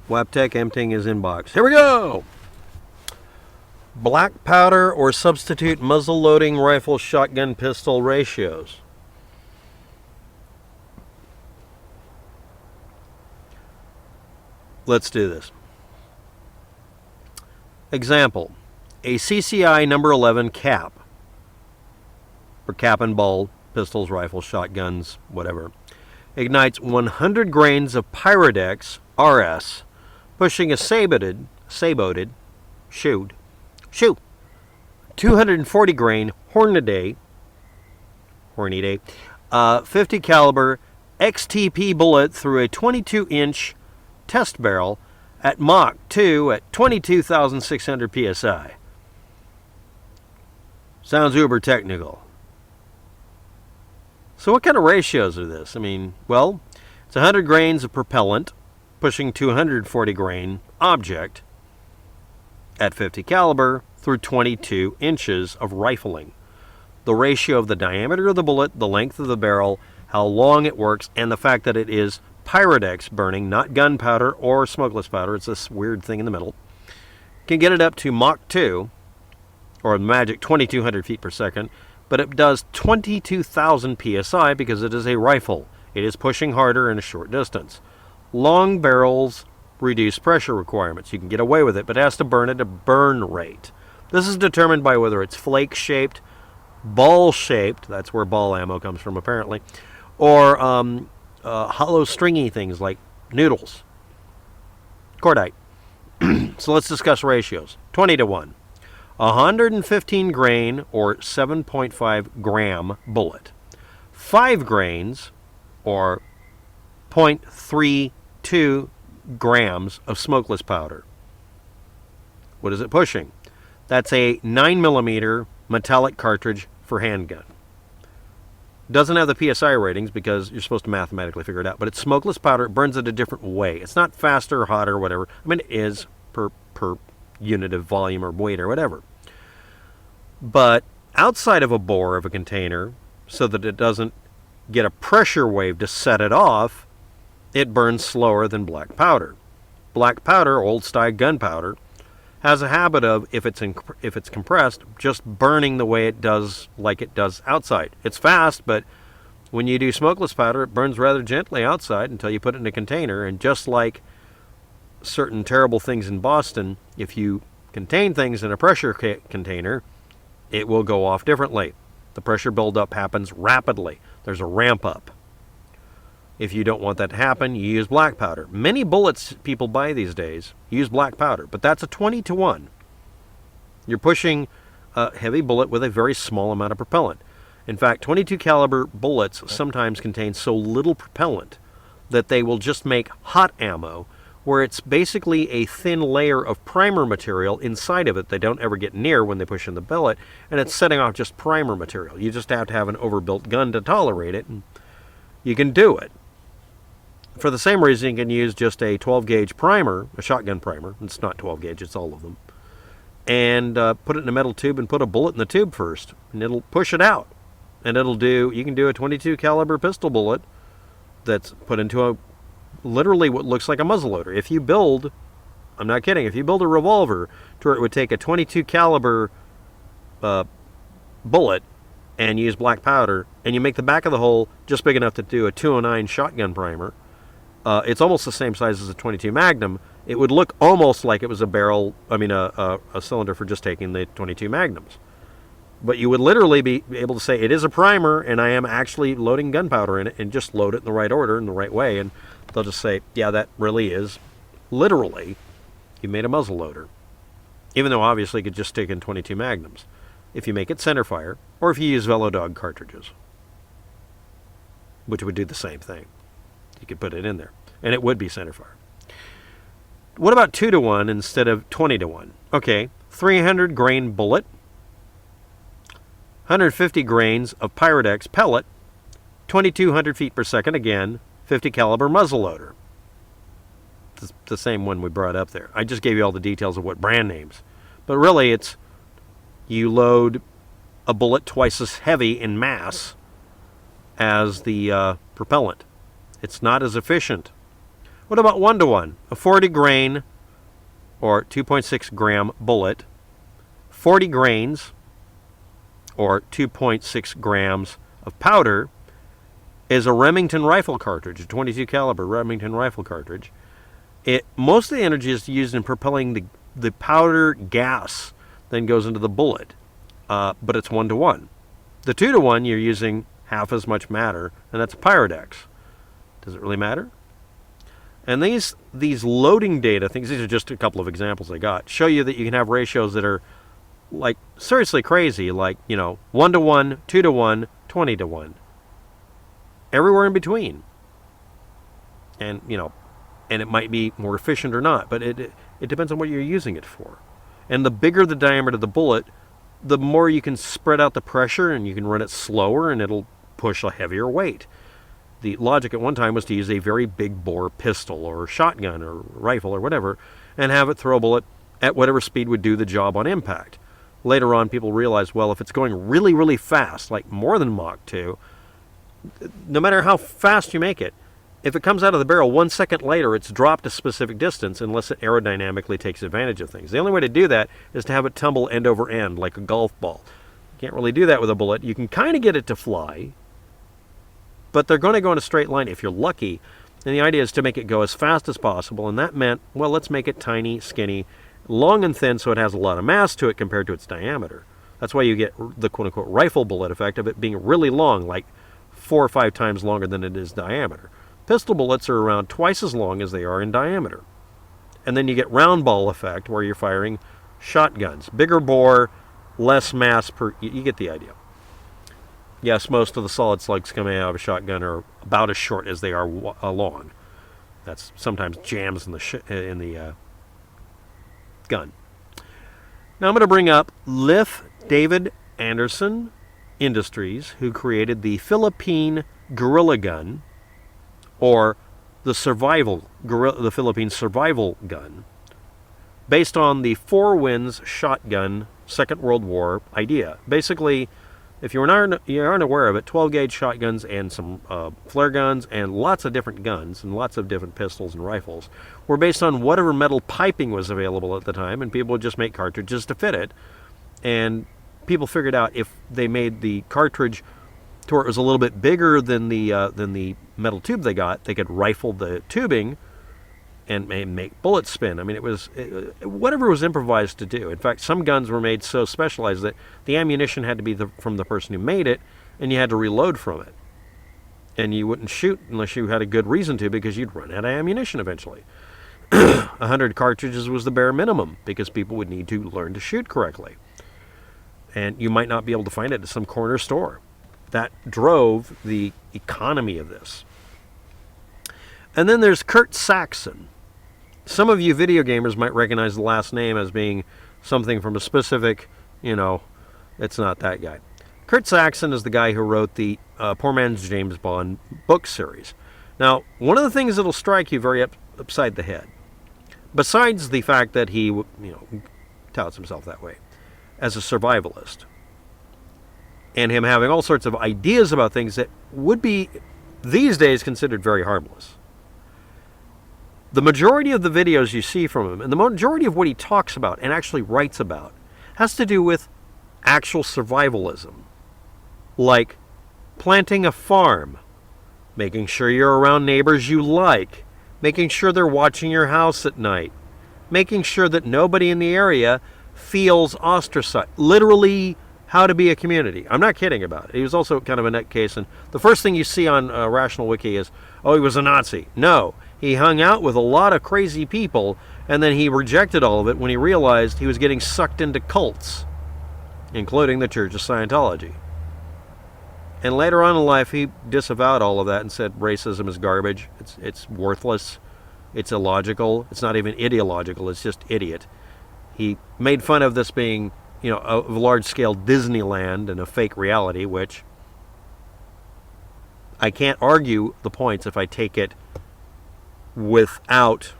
Waptec emptying his inbox. Here we go! Black powder or substitute muzzle loading rifle shotgun pistol ratios. Let's do this. Example, a CCI number 11 cap, for cap and ball, pistols, rifles, shotguns, whatever, ignites 100 grains of Pyrodex RS, pushing a saboted, 240 grain Hornady, 50 caliber XTP bullet through a 22-inch test barrel at Mach 2 at 22,600 psi. Sounds uber technical. So what kind of ratios are this? I mean, well, it's 100 grains of propellant pushing 240 grain object at 50 caliber through 22 inches of rifling. The ratio of the diameter of the bullet, the length of the barrel, how long it works, and the fact that it is Pyrodex burning, not gunpowder or smokeless powder. It's this weird thing in the middle. Can get it up to Mach 2, or the magic 2,200 feet per second, but it does 22,000 psi because it is a rifle. It is pushing harder in a short distance. Long barrels reduce pressure requirements. You can get away with it, but it has to burn at a burn rate. This is determined by whether it's flake-shaped, ball-shaped, that's where ball ammo comes from apparently, or hollow stringy things like noodles. Cordite. So let's discuss ratios. 20 to 1. 115 grain or 7.5 gram bullet. 5 grains or 0.32 grams of smokeless powder. What is it pushing? That's a 9mm metallic cartridge for handgun. Doesn't have the PSI ratings because you're supposed to mathematically figure it out, but it's smokeless powder. It burns it a different way. It's not faster, hotter, whatever. I mean, it is per unit of volume or weight or whatever. But outside of a bore of a container, so that it doesn't get a pressure wave to set it off, it burns slower than black powder. Black powder, old-style gunpowder, has a habit of, if it's compressed, just burning the way it does, like it does outside. It's fast, but when you do smokeless powder, it burns rather gently outside until you put it in a container. And just like certain terrible things in Boston, if you contain things in a pressure container, it will go off differently. The pressure buildup happens rapidly. There's a ramp up. If you don't want that to happen, you use black powder. Many bullets people buy these days use black powder, but that's a 20 to 1. You're pushing a heavy bullet with a very small amount of propellant. In fact, 22 caliber bullets sometimes contain so little propellant that they will just make hot ammo, where it's basically a thin layer of primer material inside of it they don't ever get near when they push in the bullet, and it's setting off just primer material. You just have to have an overbuilt gun to tolerate it, and you can do it. For the same reason, you can use just a 12-gauge primer, a shotgun primer. It's not 12-gauge, it's all of them. And put it in a metal tube and put a bullet in the tube first. And it'll push it out. And you can do a 22 caliber pistol bullet that's put into literally what looks like a muzzleloader. If you build, I'm not kidding, if you build a revolver to where it would take a 22 caliber bullet and use black powder, and you make the back of the hole just big enough to do a 209 shotgun primer, it's almost the same size as a 22 Magnum. It would look almost like it was a cylinder for just taking the 22 Magnums. But you would literally be able to say, it is a primer, and I am actually loading gunpowder in it, and just load it in the right order, in the right way, and they'll just say, yeah, that really is, literally, you made a muzzle loader. Even though obviously you could just stick in 22 Magnums. If you make it centerfire, or if you use Velodog cartridges, which would do the same thing. You could put it in there, and it would be centerfire. What about 2 to 1 instead of 20 to 1? Okay, 300 grain bullet, 150 grains of Pyrodex pellet, 2,200 feet per second, again, 50 caliber muzzleloader. It's the same one we brought up there. I just gave you all the details of what brand names. But really, it's you load a bullet twice as heavy in mass as the propellant. It's not as efficient. What about 1-to-1? A 40 grain or 2.6 gram bullet, 40 grains or 2.6 grams of powder is a Remington rifle cartridge, a 22 caliber Remington rifle cartridge. Most of the energy is used in propelling the powder gas then goes into the bullet, but it's 1-to-1. The 2-to-1, you're using half as much matter, and that's Pyrodex. Does it really matter? And these loading data things, these are just a couple of examples I got, show you that you can have ratios that are like seriously crazy, like, 1-to-1, 2-to-1, 20-to-1. Everywhere in between. And, and it might be more efficient or not, but it depends on what you're using it for. And the bigger the diameter of the bullet, the more you can spread out the pressure, and you can run it slower, and it'll push a heavier weight. The logic at one time was to use a very big bore pistol or shotgun or rifle or whatever, and have it throw a bullet at whatever speed would do the job on impact. Later on, people realized, well, if it's going really, really fast, like more than Mach 2, no matter how fast you make it, if it comes out of the barrel 1 second later, it's dropped a specific distance unless it aerodynamically takes advantage of things. The only way to do that is to have it tumble end over end like a golf ball. You can't really do that with a bullet. You can kind of get it to fly, but they're going to go in a straight line if you're lucky. And the idea is to make it go as fast as possible, and that meant, well, let's make it tiny, skinny, long and thin so it has a lot of mass to it compared to its diameter. That's why you get the quote-unquote rifle bullet effect of it being really long, like 4 or 5 times longer than it is diameter. Pistol bullets are around twice as long as they are in diameter. And then you get round ball effect where you're firing shotguns. Bigger bore, less mass per... You get the idea. Yes, most of the solid slugs coming out of a shotgun are about as short as they are long. That's sometimes jams in the gun. Now I'm going to bring up Liff David Anderson Industries, who created the Philippine Guerrilla Gun, or the Philippine Survival Gun, based on the Four Winds shotgun Second World War idea. Basically, if you aren't aware of it, 12-gauge shotguns and some flare guns and lots of different guns and lots of different pistols and rifles were based on whatever metal piping was available at the time, and people would just make cartridges to fit it. And people figured out if they made the cartridge to where it was a little bit bigger than the metal tube they got, they could rifle the tubing and make bullets spin. I mean, it was whatever was improvised to do. In fact, some guns were made so specialized that the ammunition had to be from the person who made it, and you had to reload from it. And you wouldn't shoot unless you had a good reason to, because you'd run out of ammunition eventually. 100 cartridges was the bare minimum, because people would need to learn to shoot correctly. And you might not be able to find it at some corner store. That drove the economy of this. And then there's Kurt Saxon. Some of you video gamers might recognize the last name as being something from a specific, it's not that guy. Kurt Saxon is the guy who wrote the Poor Man's James Bond book series. Now, one of the things that'll strike you very upside the head, besides the fact that he, touts himself that way, as a survivalist, and him having all sorts of ideas about things that would be, these days, considered very harmless. The majority of the videos you see from him, and the majority of what he talks about and actually writes about, has to do with actual survivalism. Like planting a farm, making sure you're around neighbors you like, making sure they're watching your house at night, making sure that nobody in the area feels ostracized. Literally, how to be a community. I'm not kidding about it. He was also kind of a nutcase, and the first thing you see on Rational Wiki is, oh, he was a Nazi. No, he hung out with a lot of crazy people, and then he rejected all of it when he realized he was getting sucked into cults, including the Church of Scientology. And later on in life, he disavowed all of that and said racism is garbage. It's worthless. It's illogical. It's not even ideological. It's just idiot. He made fun of this being, a large-scale Disneyland and a fake reality, which I can't argue the points if I take it without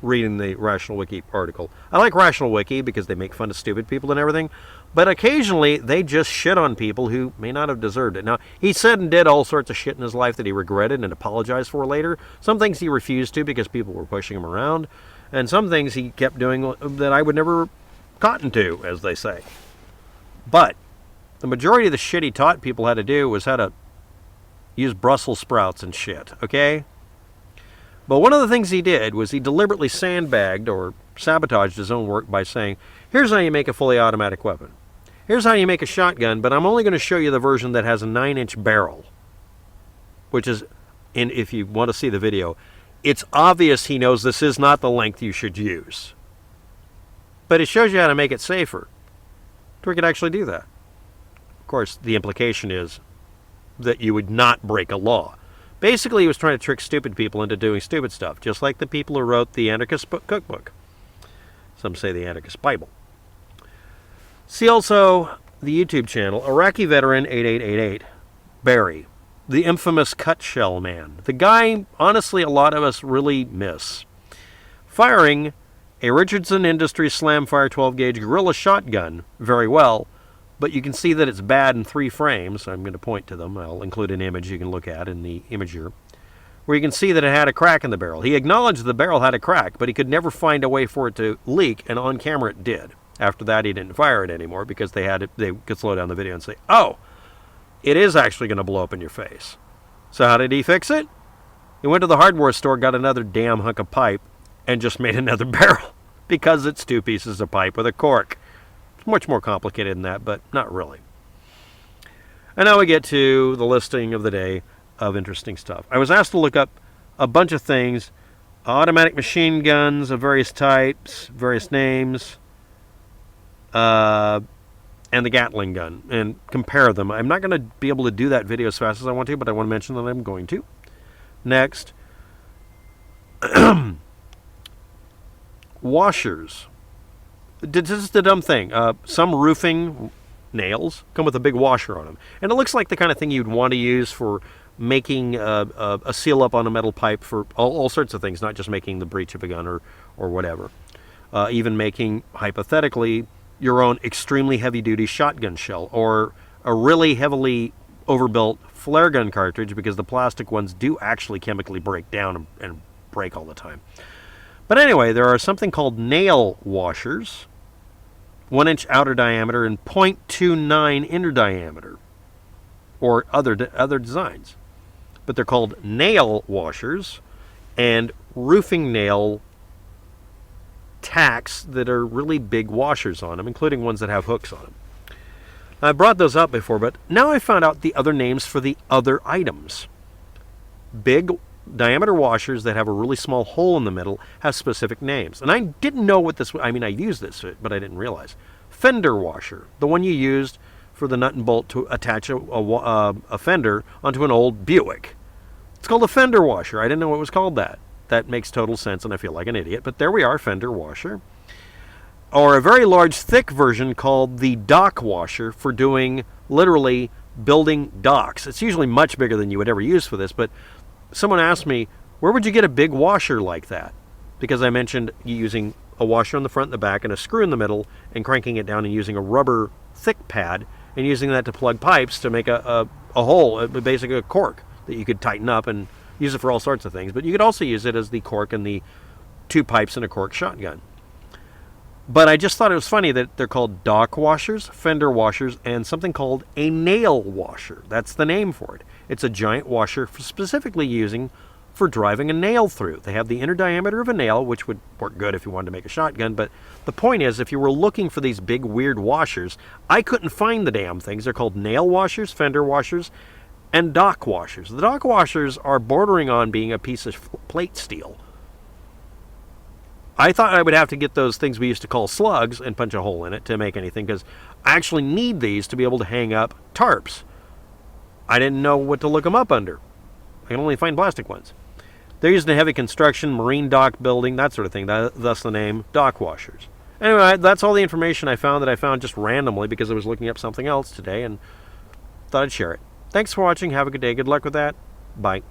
reading the Rational Wiki article. I like Rational Wiki because they make fun of stupid people and everything, But occasionally, they just shit on people who may not have deserved it. Now, he said and did all sorts of shit in his life that he regretted and apologized for later. Some things he refused to because people were pushing him around. And some things he kept doing that I would never cotton to, as they say. But the majority of the shit he taught people how to do was how to use Brussels sprouts and shit, okay? But one of the things he did was he deliberately sandbagged or sabotaged his own work by saying, here's how you make a fully automatic weapon. Here's how you make a shotgun, but I'm only going to show you the version that has a 9-inch barrel. Which is, and if you want to see the video, it's obvious he knows this is not the length you should use. But it shows you how to make it safer. So we could actually do that. Of course, the implication is that you would not break a law. Basically, he was trying to trick stupid people into doing stupid stuff, just like the people who wrote the Anarchist Cookbook. Some say the Anarchist Bible. See also the YouTube channel, Iraqi Veteran 8888, Barry, the infamous cut shell man. The guy, honestly, a lot of us really miss. Firing a Richardson Industries Slamfire 12-gauge Gorilla shotgun very well, but you can see that it's bad in 3 frames. I'm going to point to them. I'll include an image you can look at in the imager, where you can see that it had a crack in the barrel. He acknowledged the barrel had a crack, but he could never find a way for it to leak, and on camera it did. After that, he didn't fire it anymore because they could slow down the video and say, oh, it is actually going to blow up in your face. So how did he fix it? He went to the hardware store, got another damn hunk of pipe, and just made another barrel because it's 2 pieces of pipe with a cork. It's much more complicated than that, but not really. And now we get to the listing of the day of interesting stuff. I was asked to look up a bunch of things, automatic machine guns of various types, various names, and the Gatling gun, and compare them. I'm not going to be able to do that video as fast as I want to, but I want to mention that I'm going to. Next, washers. This is the dumb thing. Some roofing nails come with a big washer on them, and it looks like the kind of thing you'd want to use for making a seal up on a metal pipe for all sorts of things, not just making the breech of a gun or whatever. Even making, hypothetically, your own extremely heavy-duty shotgun shell, or a really heavily overbuilt flare gun cartridge, because the plastic ones do actually chemically break down and break all the time. But anyway, there are something called nail washers, 1-inch outer diameter and 0.29 inner diameter, or other designs. But they're called nail washers, and roofing nail tacks that are really big washers on them, including ones that have hooks on them. I brought those up before, but now I found out the other names for the other items. Big diameter washers that have a really small hole in the middle have specific names. And I didn't know what this was. I mean, I used this, but I didn't realize. Fender washer, the one you used for the nut and bolt to attach a fender onto an old Buick. It's called a fender washer. I didn't know it was called that. That makes total sense, and I feel like an idiot. But there we are, fender washer. Or a very large, thick version called the dock washer for doing, literally, building docks. It's usually much bigger than you would ever use for this, but someone asked me, where would you get a big washer like that? Because I mentioned using a washer on the front and the back and a screw in the middle and cranking it down and using a rubber thick pad and using that to plug pipes to make a hole, basically a cork that you could tighten up and use it for all sorts of things. But you could also use it as the cork in the 2 pipes in a cork shotgun. But I just thought it was funny that they're called dock washers, fender washers, and something called a nail washer. That's the name for it. It's a giant washer specifically using for driving a nail through. They have the inner diameter of a nail, which would work good if you wanted to make a shotgun. But the point is, if you were looking for these big, weird washers, I couldn't find the damn things. They're called nail washers, fender washers, and dock washers. The dock washers are bordering on being a piece of plate steel. I thought I would have to get those things we used to call slugs and punch a hole in it to make anything, because I actually need these to be able to hang up tarps. I didn't know what to look them up under. I can only find plastic ones. They're used in heavy construction, marine dock building, that sort of thing. Thus the name dock washers. Anyway, that's all the information I found just randomly because I was looking up something else today and thought I'd share it. Thanks for watching. Have a good day. Good luck with that. Bye.